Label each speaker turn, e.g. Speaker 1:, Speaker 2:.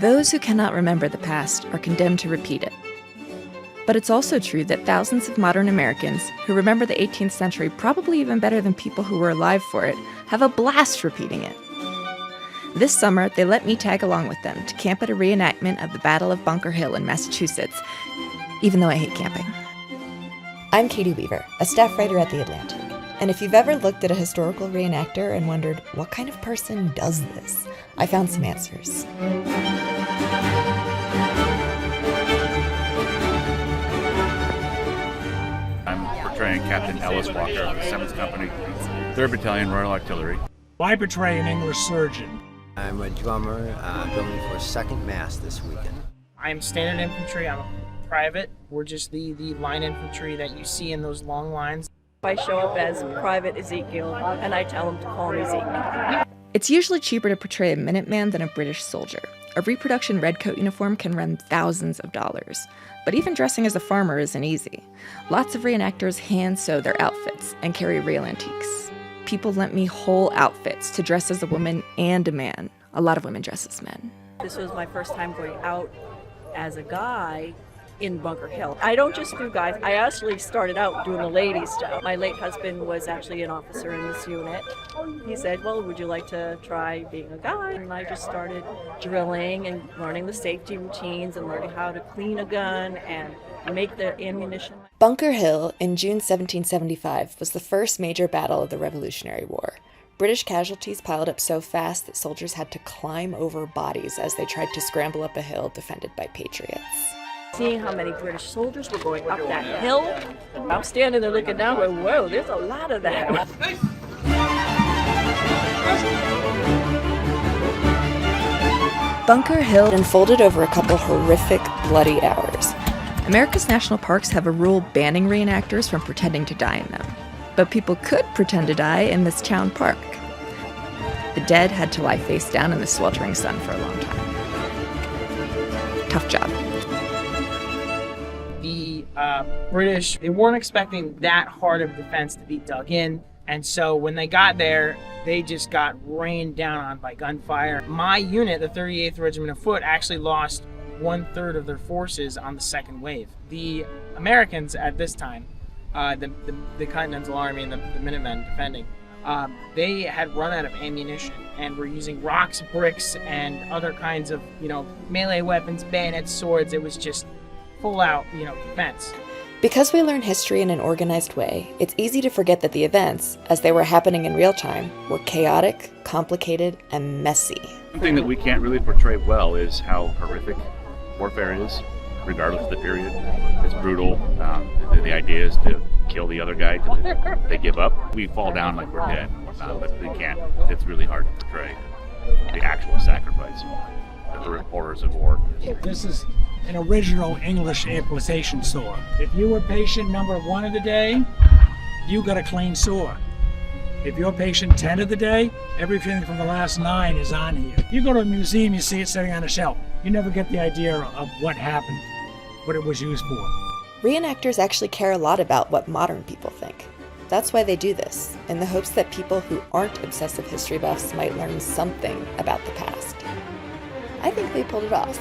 Speaker 1: Those who cannot remember the past are condemned to repeat it. But it's also true that thousands of modern Americans who remember the 18th century probably even better than people who were alive for it have a blast repeating it. This summer, they let me tag along with them to camp at a reenactment of the Battle of Bunker Hill in Massachusetts, even though I hate camping.
Speaker 2: I'm Caity Weaver, a staff writer at The Atlantic. And if you've ever looked at a historical reenactor and wondered, what kind of person does this? I found some answers.
Speaker 3: I'm portraying Captain Ellis Walker of the 7th Company, 3rd Battalion Royal Artillery.
Speaker 4: I portray an English surgeon.
Speaker 5: I'm a drummer filming for 2nd Mass this weekend.
Speaker 6: I'm standard infantry. I'm a private. We're just the line infantry that you see in those long lines.
Speaker 7: I show up as Private Ezekiel, and I tell them to call me Zeke.
Speaker 1: It's usually cheaper to portray a Minuteman than a British soldier. A reproduction redcoat uniform can run thousands of dollars. But even dressing as a farmer isn't easy. Lots of reenactors hand-sew their outfits and carry real antiques. People lent me whole outfits to dress as a woman and a man. A lot of women dress as men.
Speaker 7: This was my first time going out as a guy in Bunker Hill. I don't just do guys. I actually started out doing the lady stuff. My late husband was actually an officer in this unit. He said, well, would you like to try being a guy? And I just started drilling and learning the safety routines and learning how to clean a gun and make the ammunition.
Speaker 2: Bunker Hill in June 1775 was the first major battle of the Revolutionary War. British casualties piled up so fast that soldiers had to climb over bodies as they tried to scramble up a hill defended by patriots.
Speaker 7: Seeing how many British soldiers were going up that hill, I'm standing there looking down going, whoa, there's a lot of that.
Speaker 2: Bunker Hill unfolded over a couple horrific, bloody hours.
Speaker 1: America's national parks have a rule banning reenactors from pretending to die in them. But people could pretend to die in this town park. The dead had to lie face down in the sweltering sun for a long time. Tough job.
Speaker 6: The British, they weren't expecting that hard of a defense to be dug in. And so when they got there, they just got rained down on by gunfire. My unit, the 38th Regiment of Foot, actually lost 1/3 of their forces on the second wave. The Americans at this time, the Continental Army and the Minutemen defending, they had run out of ammunition and were using rocks, bricks, and other kinds of, melee weapons, bayonets, swords. It was just full out, defense.
Speaker 2: Because we learn history in an organized way, it's easy to forget that the events, as they were happening in real time, were chaotic, complicated, and messy.
Speaker 3: One thing that we can't really portray well is how horrific warfare is, regardless of the period. It's brutal. The idea is to kill the other guy till they give up. We fall down like we're dead, but we can't. It's really hard to portray the actual sacrifice, the horrors of war.
Speaker 4: This is an original English amputation sore. If you were patient number 1 of the day, you got a clean sore. If you're patient 10 of the day, everything from the last 9 is on here. You go to a museum, you see it sitting on a shelf. You never get the idea of what happened, what it was used for.
Speaker 2: Reenactors actually care a lot about what modern people think. That's why they do this, in the hopes that people who aren't obsessive history buffs might learn something about the past. I think they pulled it off.